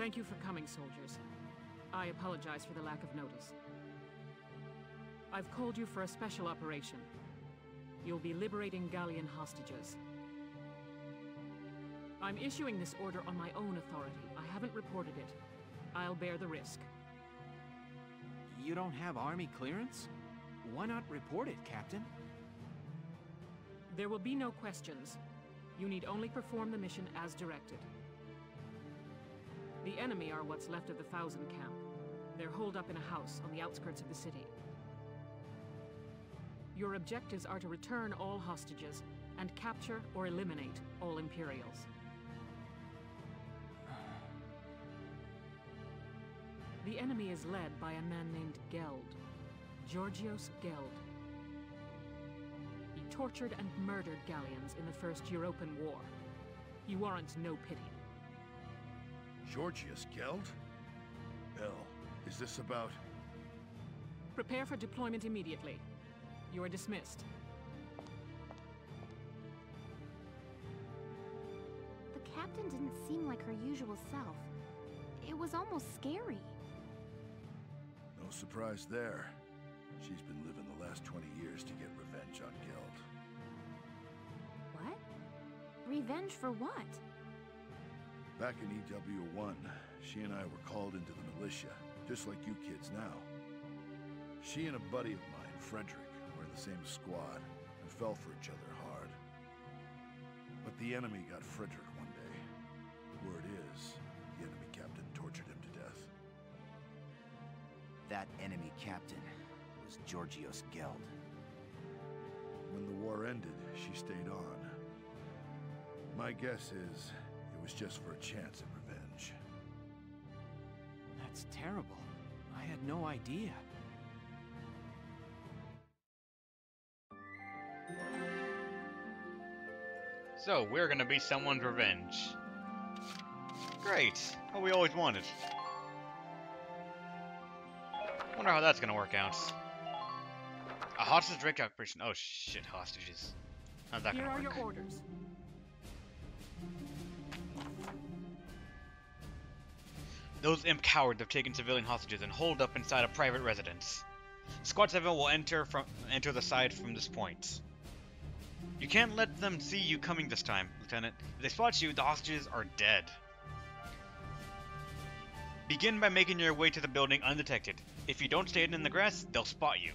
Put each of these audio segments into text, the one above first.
Thank you for coming, soldiers. I apologize for the lack of notice. I've called you for a special operation. You'll be liberating Gallian hostages. I'm issuing this order on my own authority. I haven't reported it. I'll bear the risk. You don't have army clearance? Why not report it, Captain? There will be no questions. You need only perform the mission as directed. The enemy are what's left of the Thousand Camp. They're holed up in a house on the outskirts of the city. Your objectives are to return all hostages and capture or eliminate all Imperials. The enemy is led by a man named Geld, Georgios Geld. He tortured and murdered Gallians in the First European War. He warrants no pity. Georgios Geld? Hell, is this about... Prepare for deployment immediately. You are dismissed. The captain didn't seem like her usual self. It was almost scary. No surprise there. She's been living the last 20 years to get revenge on Geld. What? Revenge for what? Back in EW1, she and I were called into the militia, just like you kids now. She and a buddy of mine, Frederick, were in the same squad and fell for each other hard. But the enemy got Frederick one day. Word is, the enemy captain tortured him to death. That enemy captain was Georgios Geld. When the war ended, she stayed on. My guess is, it was just for a chance at revenge. That's terrible. I had no idea. So, we're gonna be someone's revenge. Great! What we always wanted. Wonder how that's gonna work out. A hostage break operation. Oh shit, hostages. How's that Here gonna are work? your orders. Those imp cowards have taken civilian hostages and holed up inside a private residence. Squad 7 will enter the side from this point. You can't let them see you coming this time, Lieutenant. If they spot you, the hostages are dead. Begin by making your way to the building undetected. If you don't stay hidden in the grass, they'll spot you.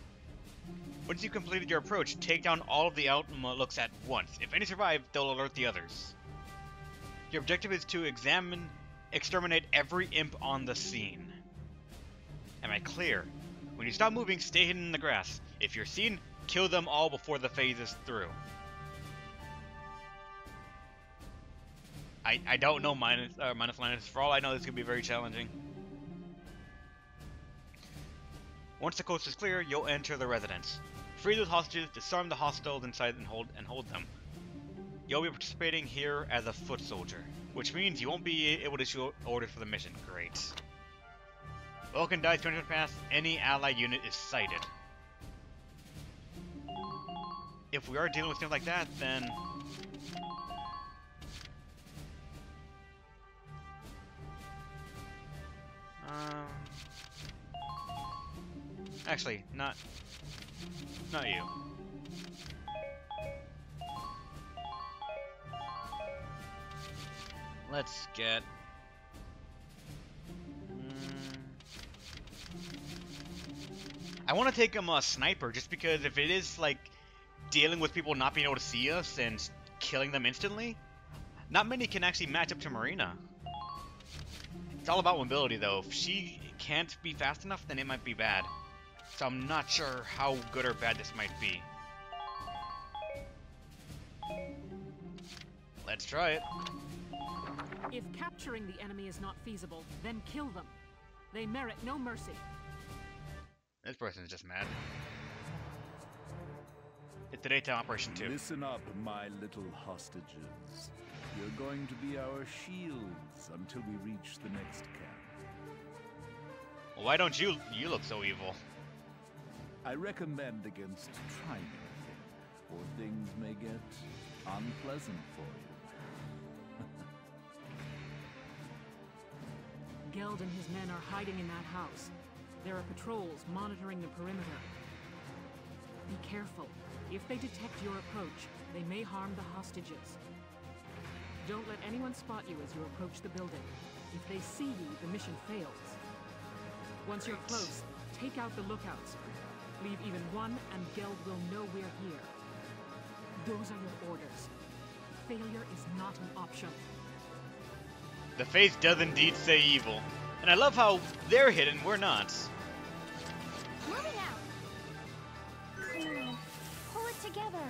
Once you've completed your approach, take down all of the outlooks at once. If any survive, they'll alert the others. Your objective is to exterminate every imp on the scene. Am I clear? When you stop moving, stay hidden in the grass. If you're seen, kill them all before the phase is through. I don't know minus. For all I know, this could be very challenging. Once the coast is clear, you'll enter the residence. Free those hostages, disarm the hostiles inside and hold them. You'll be participating here as a foot soldier, which means you won't be able to issue orders for the mission. Great. Vulcan dies 20 minutes past, any allied unit is sighted. If we are dealing with things like that, then... Actually, not you. Let's get... I want to take him a sniper, just because if it is, like, dealing with people not being able to see us and killing them instantly, not many can actually match up to Marina. It's all about mobility, though. If she can't be fast enough, then it might be bad. So I'm not sure how good or bad this might be. Let's try it. If capturing the enemy is not feasible, then kill them. They merit no mercy. This person is just mad. It's a daytime operation too. Listen up, my little hostages. You're going to be our shields until we reach the next camp. Well, why don't you look so evil? I recommend against trying anything, or things may get unpleasant for you. Geld and his men are hiding in that house. There are patrols monitoring the perimeter. Be careful. If they detect your approach, they may harm the hostages. Don't let anyone spot you as you approach the building. If they see you, the mission fails. Once you're close, take out the lookouts. Leave even one, and Geld will know we're here. Those are your orders. Failure is not an option. The face does indeed say evil. And I love how they're hidden, we're not. Moving out! Come on, pull it together.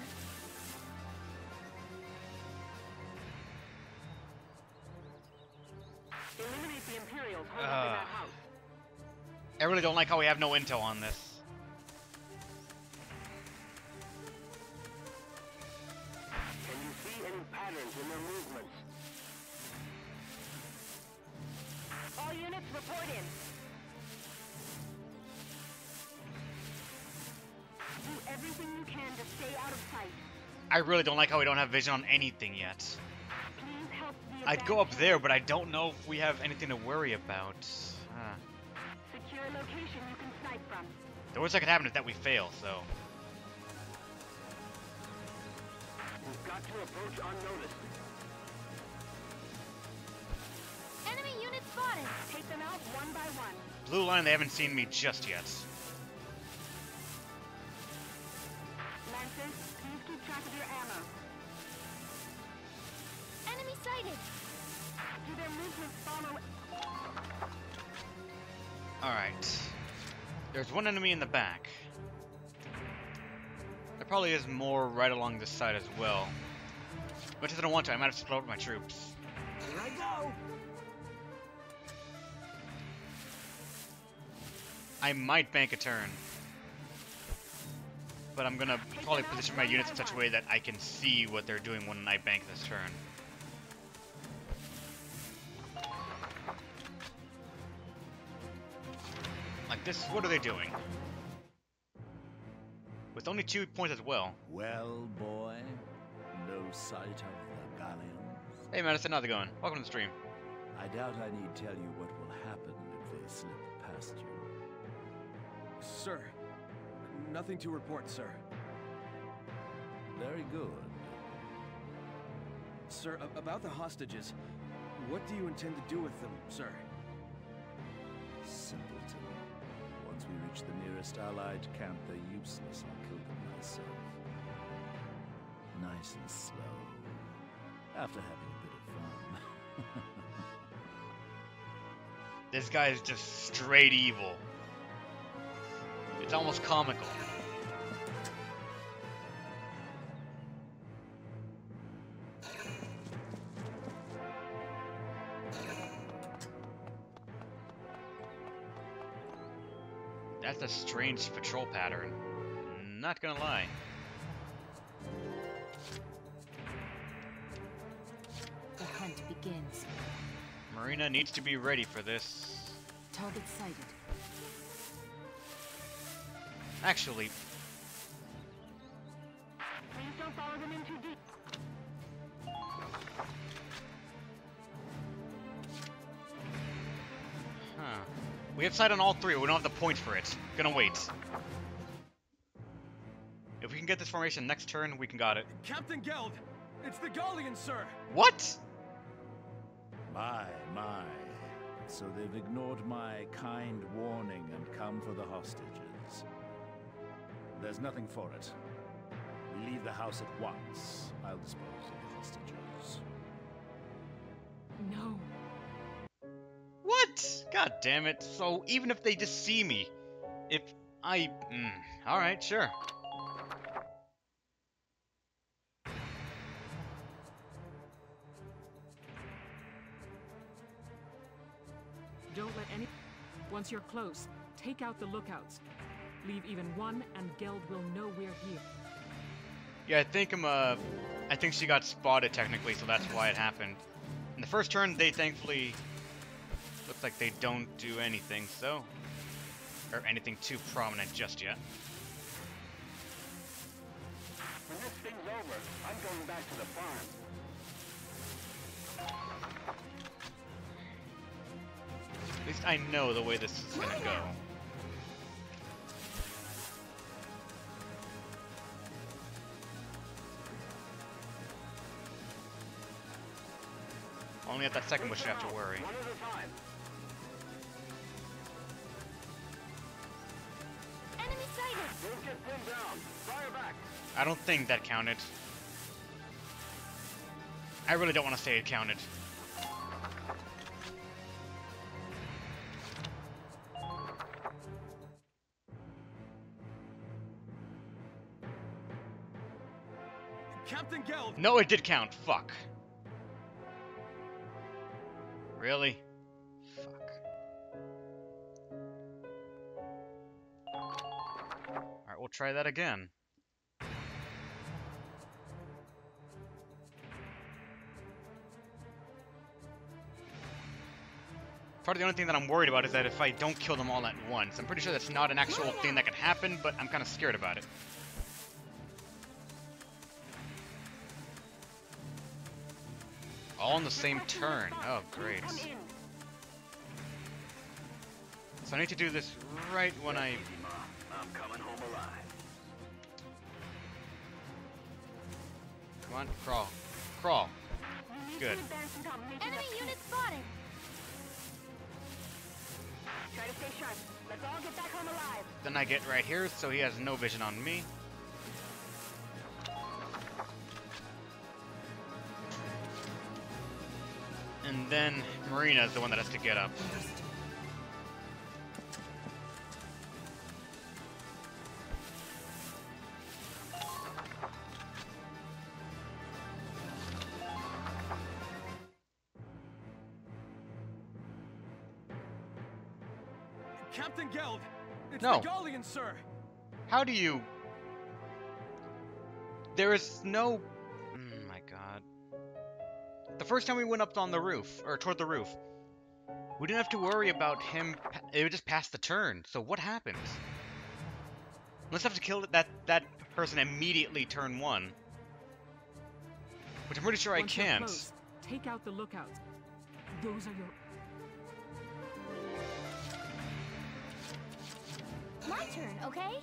Eliminate the Imperials holed up in that house. I really don't like how we have no intel on this. Can you see any patterns in their movements? All units report in. Do everything you can to stay out of sight. I really don't like how we don't have vision on anything yet. Please help the I'd go up there, but I don't know if we have anything to worry about. secure location you can snipe from. The worst that could happen is that we fail, so... We've got to approach unnoticed. Enemy unit spotted. Take them out one by one. Blue line, they haven't seen me just yet. Lancers, please keep track of your ammo. Enemy sighted. Do their movements follow? Alright. There's one enemy in the back. There probably is more right along this side as well. But if I don't want to, I might have to split up my troops. Here I go! I might bank a turn. But I'm gonna probably position my units in such a way that I can see what they're doing when I bank this turn. Like this, what are they doing? With only 2 points as well. Well, boy, no sight of the galleons. Hey Madison, how's it going? Welcome to the stream. I doubt I need tell you what will happen if they slip past you. Sir, nothing to report, sir. Very good. Sir, about the hostages, what do you intend to do with them, sir? Simpleton. Once we reach the nearest allied camp, they're useless. I'll kill them myself. Nice and slow. After having a bit of fun. This guy is just straight evil. It's almost comical. That's a strange patrol pattern. Not gonna lie. The hunt begins. Marina needs to be ready for this. Target sighted. Actually, Please don't follow them in too deep. we have sight on all 3. We don't have the points for it. Gonna wait. If we can get this formation next turn, we can got it. Captain Geld! It's the Galleons, sir! What? My. So they've ignored my kind warning and come for the hostages. There's nothing for it. We leave the house at once. I'll dispose of the hostages. No. What? God damn it. So even if they just see me, if I... alright, sure. Don't let any... Once you're close, take out the lookouts. Leave even one, and Geld will know we're here. Yeah, I think she got spotted technically, so that's why it happened. In the first turn, they thankfully... Looks like they don't do anything, so... Or anything too prominent just yet. When this thing's over, I'm going back to the farm. I know the way this is gonna go. Only at that second bush you have to worry. One at a time. Enemy sighted! Don't get pinned down. Fire back. I don't think that counted. I really don't want to say it counted. Captain Geld! No, it did count. Fuck. Really? Fuck. Alright, we'll try that again. Part of the only thing that I'm worried about is that if I don't kill them all at once, I'm pretty sure that's not an actual thing that could happen, but I'm kind of scared about it. All on the same turn. Oh, great. So I need to do this right when I... I'm coming home alive. Come on, crawl. Crawl. Good. Enemy unit spotted! Try to stay sharp. Let's all get back home alive. Then I get right here, so he has no vision on me. And then Marina's the one that has to get up. Captain Geld! It's No. the Galleon, sir! How do you... There is no... my god. The first time we went up on the roof, or toward the roof, we didn't have to worry about him. It would just pass the turn. So what happens? Let's have to kill that person immediately turn 1. Which I'm pretty sure Once you're I can't. close, take out the lookouts. Those are your... My turn, okay?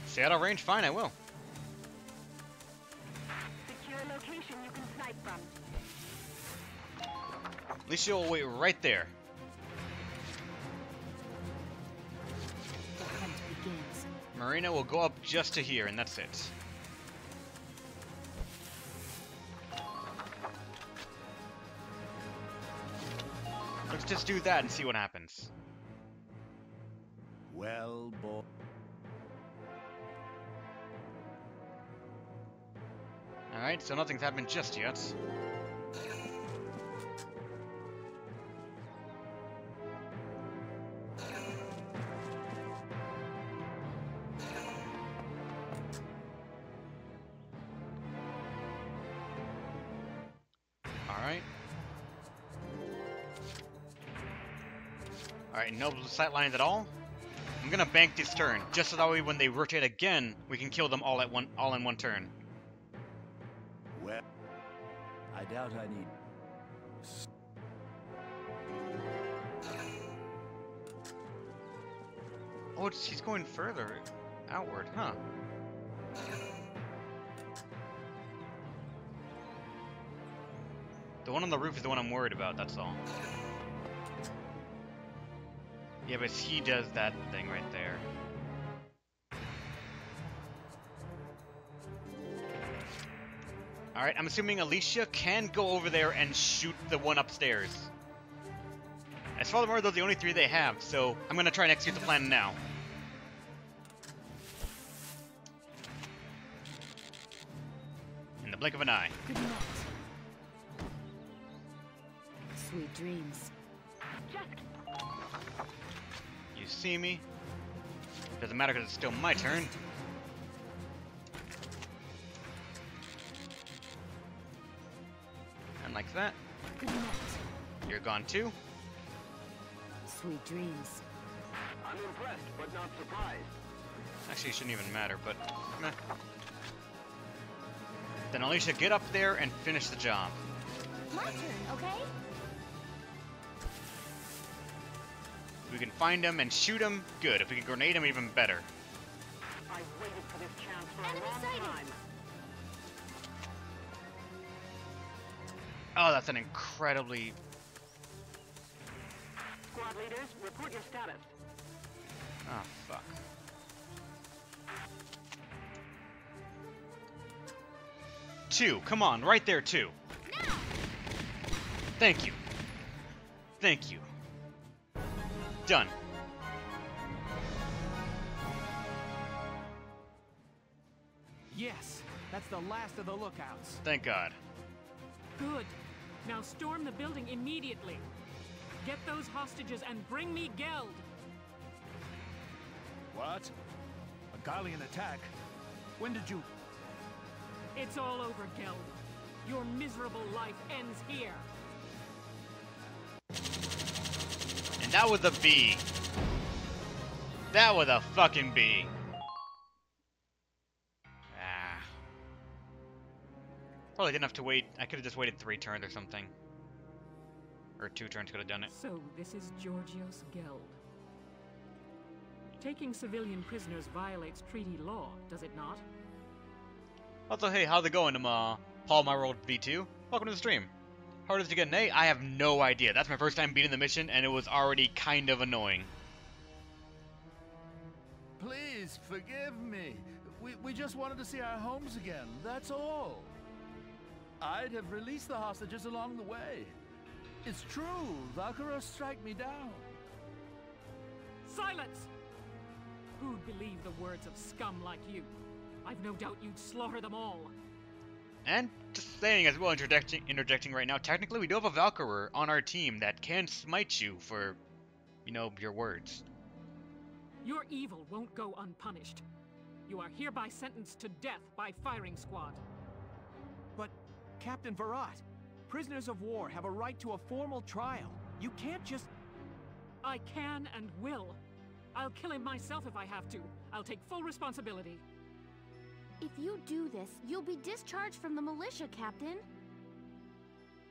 Stay out of range? Fine, I will. Secure location you can snipe from. At least you'll wait right there. The hunt begins. Marina will go up just to here, and that's it. Let's just do that and see what happens. Well, boy. Alright, so nothing's happened just yet. Alright. Alright, no sight lines at all. I'm gonna bank this turn, just so that way when they rotate again, we can kill them all in one turn. Well, I doubt I need... Oh, she's going further outward, huh? The one on the roof is the one I'm worried about, that's all. Yeah, but he does that thing right there. Alright, I'm assuming Alicia can go over there and shoot the one upstairs. As far as I'm aware, those are the only 3 they have, so I'm gonna try and execute the plan now. In the blink of an eye. Good night. Sweet dreams. You see me? Doesn't matter because it's still my turn. And like that. Good night. You're gone too. Sweet dreams. I'm impressed, but not surprised. Actually, it shouldn't even matter, but meh. Then Alicia, get up there and finish the job. My turn, okay? If we can find him and shoot him, good. If we can grenade him, even better. I've waited for this chance for a Enemy long sighted. time. Oh, that's an incredibly... Squad leaders, report your status. Oh, fuck. Two, come on, right there, two. Now! Thank you. Thank you. Done. Yes, that's the last of the lookouts. Thank God. Good. Now storm the building immediately. Get those hostages and bring me Geld. What? A Gallian attack? When did you... It's all over, Geld. Your miserable life ends here. And that was a B. That was a fucking B. Ah. Probably didn't have to wait. I could have just waited 3 turns or something. Or 2 turns could have done it. So, this is Georgios Geld. Taking civilian prisoners violates treaty law, does it not? Also, hey, how's it going? I'm, Paul My World V2. Welcome to the stream. Hardest to get an A? I have no idea. That's my first time beating the mission, and it was already kind of annoying. Please, forgive me. We just wanted to see our homes again, that's all. I'd have released the hostages along the way. It's true, Valkyria strike me down. Silence! Who'd believe the words of scum like you? I've no doubt you'd slaughter them all. And just saying as well, interjecting right now, technically we do have a Valkyrie on our team that can smite you for, you know, your words. Your evil won't go unpunished. You are hereby sentenced to death by firing squad. But, Captain Virat, prisoners of war have a right to a formal trial. You can't just... I can and will. I'll kill him myself if I have to. I'll take full responsibility. If you do this, you'll be discharged from the militia, Captain.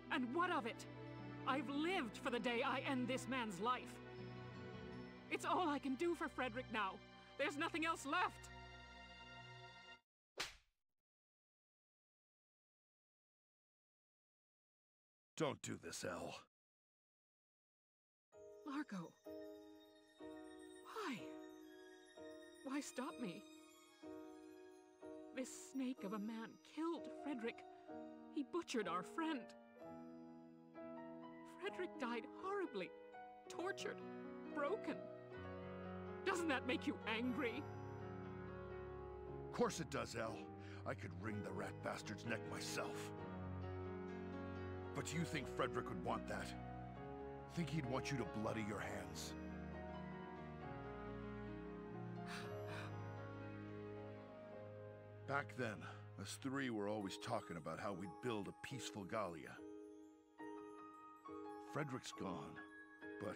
And what of it? I've lived for the day I end this man's life. It's all I can do for Frederick now. There's nothing else left. Don't do this, Elle. Largo. Why? Why stop me? This snake of a man killed Frederick. He butchered our friend. Frederick died horribly, tortured, broken. Doesn't that make you angry? Of course it does, Elle. I could wring the rat bastard's neck myself. But you think Frederick would want that? Think he'd want you to bloody your hands? Back then, us 3 were always talking about how we'd build a peaceful Gallia. Frederick's gone, but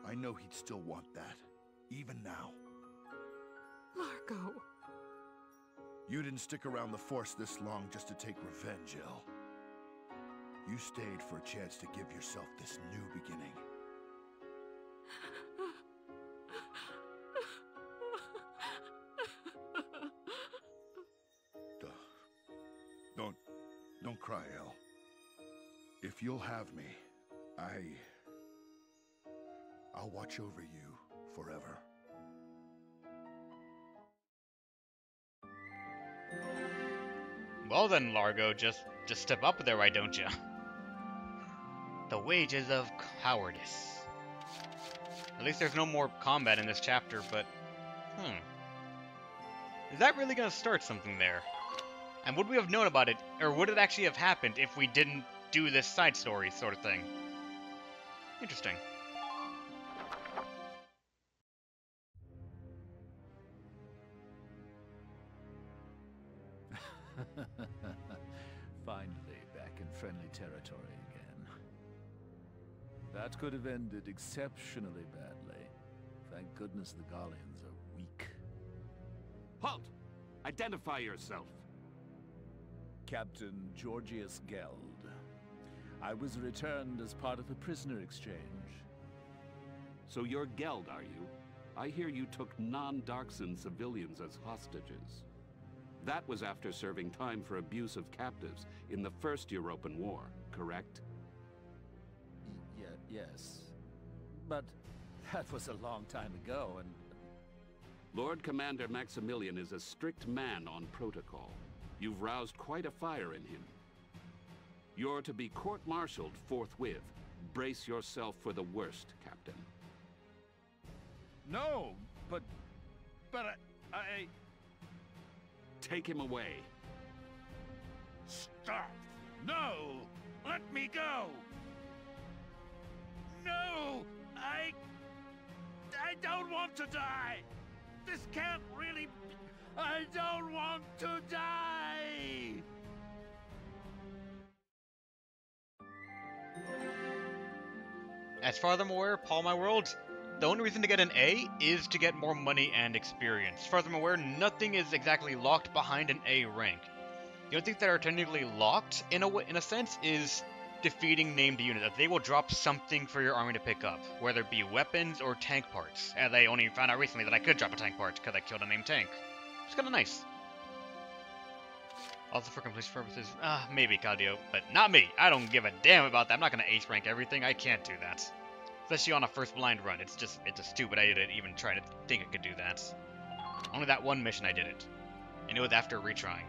I know he'd still want that, even now. Largo. You didn't stick around the Force this long just to take revenge, Elle. You stayed for a chance to give yourself this new beginning. Don't cry, Elle. If you'll have me, I'll watch over you forever. Well then, Largo, just step up there, why don't you? The wages of cowardice. At least there's no more combat in this chapter, but... Is that really gonna start something there? And would we have known about it, or would it actually have happened if we didn't do this side story sort of thing? Interesting. Finally, back in friendly territory again. That could have ended exceptionally badly. Thank goodness the Gallians are weak. Halt! Identify yourself. Captain Georgios Geld. I was returned as part of a prisoner exchange. So you're Geld, are you? I hear you took non-Darkson civilians as hostages. That was after serving time for abuse of captives in the First European War, correct? Yes. But that was a long time ago, and... Lord Commander Maximilian is a strict man on protocol. You've roused quite a fire in him. You're to be court-martialed forthwith. Brace yourself for the worst, Captain. No, but I... Take him away. Stop! No! Let me go! No! I don't want to die! This can't really... I don't want to die! As far as I'm aware, Paul My World, the only reason to get an A is to get more money and experience. As far as I'm aware, nothing is exactly locked behind an A rank. The only things that are technically locked, in a sense, is defeating named units. They will drop something for your army to pick up, whether it be weapons or tank parts. And I only found out recently that I could drop a tank part because I killed a named tank. It's kind of nice. Also for completion purposes, maybe Cadio, but not me. I don't give a damn about that. I'm not going to ace rank everything. I can't do that. Especially on a first blind run. It's a stupid idea to even try to think I could do that. Only that one mission I did it. And it was after retrying.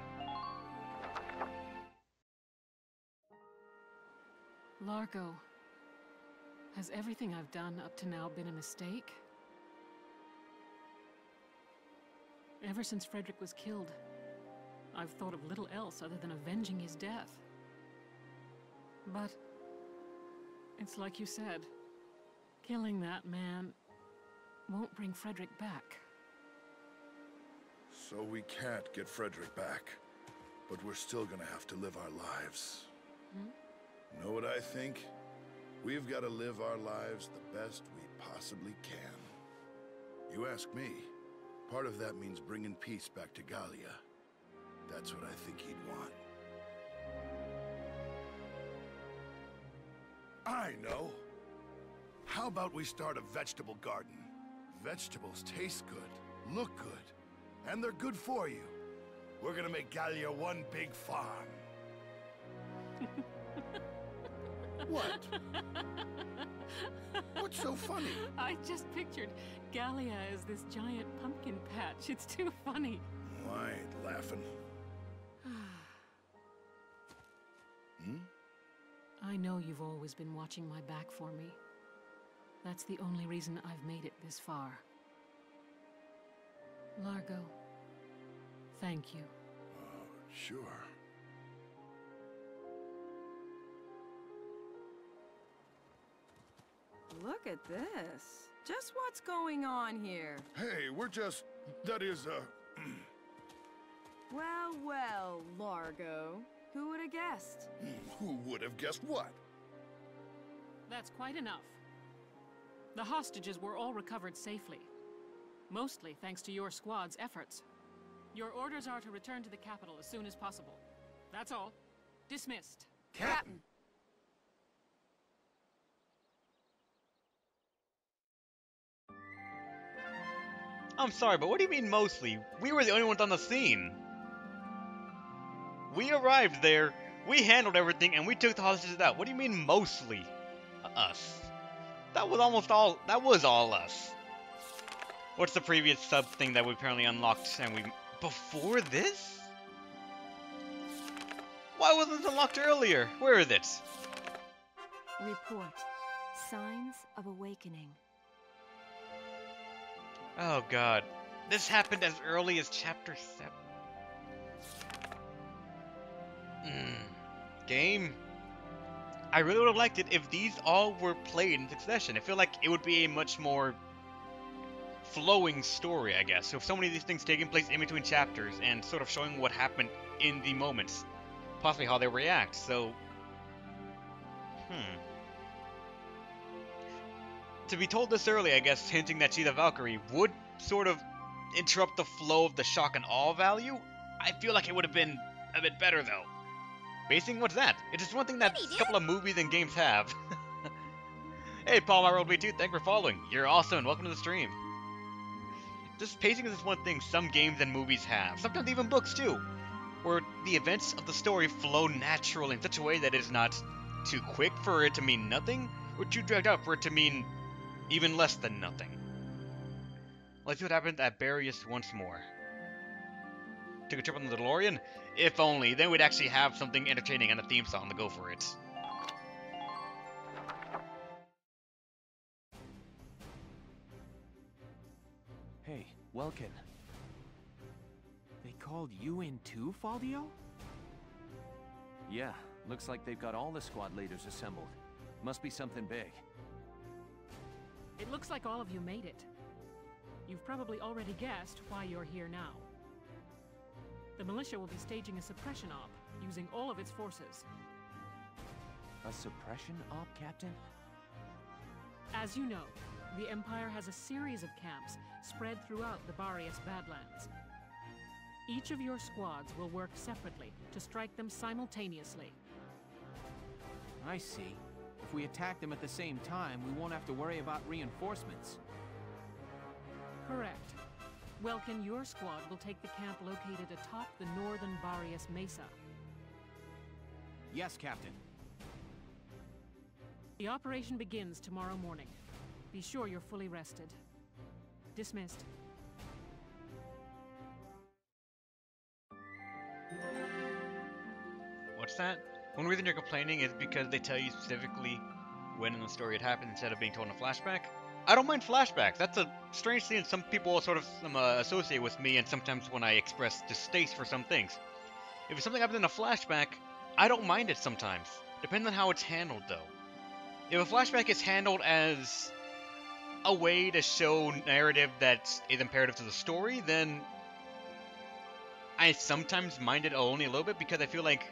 Largo, has everything I've done up to now been a mistake? Ever since Frederick was killed, I've thought of little else other than avenging his death. But it's like you said, killing that man won't bring Frederick back. So we can't get Frederick back, but we're still gonna have to live our lives. Know what I think? We've got to live our lives the best we possibly can. You ask me, part of that means bringing peace back to Gallia. That's what I think he'd want. I know! How about we start a vegetable garden? Vegetables taste good, look good, and they're good for you. We're gonna make Gallia one big farm. What? What's so funny? I just pictured Gallia as this giant pumpkin patch. It's too funny. I ain't laughing. I know you've always been watching my back for me. That's the only reason I've made it this far. Largo, thank you. Sure. Look at this. Just what's going on here? Hey, we're just... that is, Well, well, Largo. Who would have guessed? Who would have guessed what? That's quite enough. The hostages were all recovered safely. Mostly thanks to your squad's efforts. Your orders are to return to the capital as soon as possible. That's all. Dismissed. Captain! I'm sorry, but what do you mean mostly? We were the only ones on the scene. We arrived there, we handled everything, and we took the hostages out. What do you mean mostly? Us. That was all us. What's the previous sub thing that we apparently unlocked and we... Before this? Why wasn't it unlocked earlier? Where is it? Report. Signs of awakening. Oh god. This happened as early as chapter 7. Game. I really would have liked it if these all were played in succession. I feel like it would be a much more flowing story, I guess. So if so many of these things taking place in between chapters and sort of showing what happened in the moments, possibly how they react. So, to be told this early, I guess, hinting that she's a Valkyrie would sort of interrupt the flow of the shock and awe value. I feel like it would have been a bit better, though. Basing, what's that? It's just one thing that a couple of movies and games have. Hey, Paul, my World V2, thanks for following. You're awesome, and welcome to the stream. This pacing is one thing some games and movies have, sometimes even books too, where the events of the story flow naturally in such a way that it is not too quick for it to mean nothing, or too dragged out for it to mean even less than nothing. Let's see what happens at Barrius once more. Took a trip on the DeLorean? If only, then we'd actually have something entertaining and a theme song to go for it. Hey, Welkin. They called you in too, Faldio? Yeah, looks like they've got all the squad leaders assembled. Must be something big. It looks like all of you made it. You've probably already guessed why you're here now. The militia will be staging a suppression op, using all of its forces. A suppression op, Captain? As you know, the Empire has a series of camps spread throughout the Barrius Badlands. Each of your squads will work separately to strike them simultaneously. I see. If we attack them at the same time, we won't have to worry about reinforcements. Correct. Welkin, your squad will take the camp located atop the northern Barrius Mesa. Yes, Captain. The operation begins tomorrow morning. Be sure you're fully rested. Dismissed. What's that? One reason you're complaining is because they tell you specifically when in the story it happened instead of being told in a flashback? I don't mind flashbacks. That's a strange thing some people sort of associate with me, and sometimes when I express distaste for some things. If something happens in a flashback, I don't mind it sometimes. Depends on how it's handled, though. If a flashback is handled as a way to show narrative that is imperative to the story, then I sometimes mind it only a little bit, because I feel like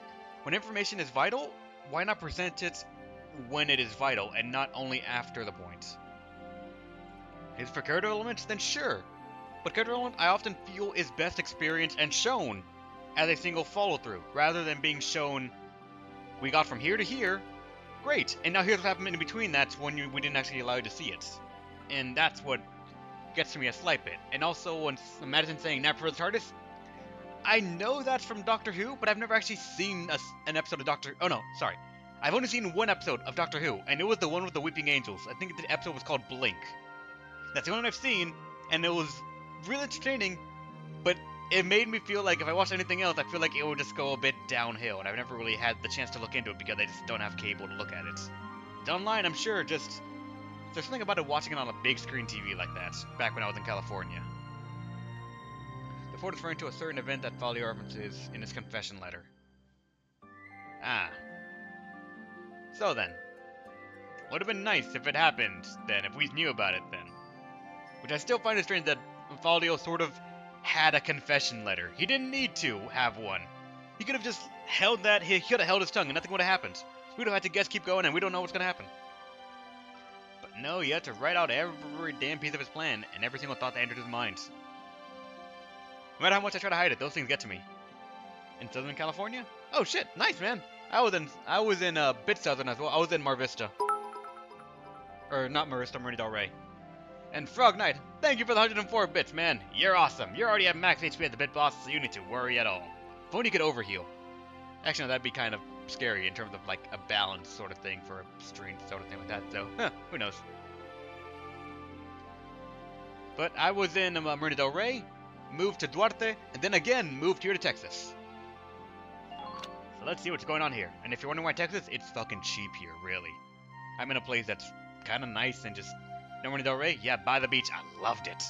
when information is vital, why not present it when it is vital and not only after the point? If for character elements, then sure. But character element I often feel is best experienced and shown as a single follow-through, rather than being shown, we got from here to here, great, and now here's what happened in between. That's when we didn't actually allow you to see it. And that's what gets me a slight bit. And also, when Madison saying Nap for the TARDIS, I know that's from Doctor Who, but I've never actually seen an episode of Doctor... Oh no, sorry. I've only seen one episode of Doctor Who, and it was the one with the Weeping Angels. I think the episode was called Blink. That's the only one I've seen, and it was really entertaining, but it made me feel like if I watched anything else, I feel like it would just go a bit downhill, and I've never really had the chance to look into it because I just don't have cable to look at it. It's online, I'm sure, just... There's something about it watching it on a big screen TV like that, back when I was in California. The Ford is referring to a certain event that Faldio references in his confession letter. Ah. So then. Would have been nice if it happened, then, if we knew about it, then. Which I still find it strange that Faldio sort of had a confession letter. He didn't need to have one. He could have just held that, he could have held his tongue and nothing would have happened. We would have had to guess, keep going, and we don't know what's going to happen. But no, he had to write out every damn piece of his plan, and every single thought that entered his mind. No matter how much I try to hide it, those things get to me. In Southern California? Oh shit, nice man! I was in a bit southern as well. I was in Mar Vista. Or not Mar Vista, Marina Del Rey. And Frog Knight, thank you for the 104 bits, man. You're awesome. You're already at max HP at the bit boss, so you need to worry at all. If only you could overheal. Actually, no, that'd be kind of scary in terms of like a balance sort of thing for a stream sort of thing like that, so, who knows. But I was in Marina Del Rey, moved to Duarte, and then again moved here to Texas. So let's see what's going on here. And if you're wondering why Texas, it's fucking cheap here, really. I'm in a place that's kind of nice and just... Marina Del Rey? Yeah, by the beach. I loved it.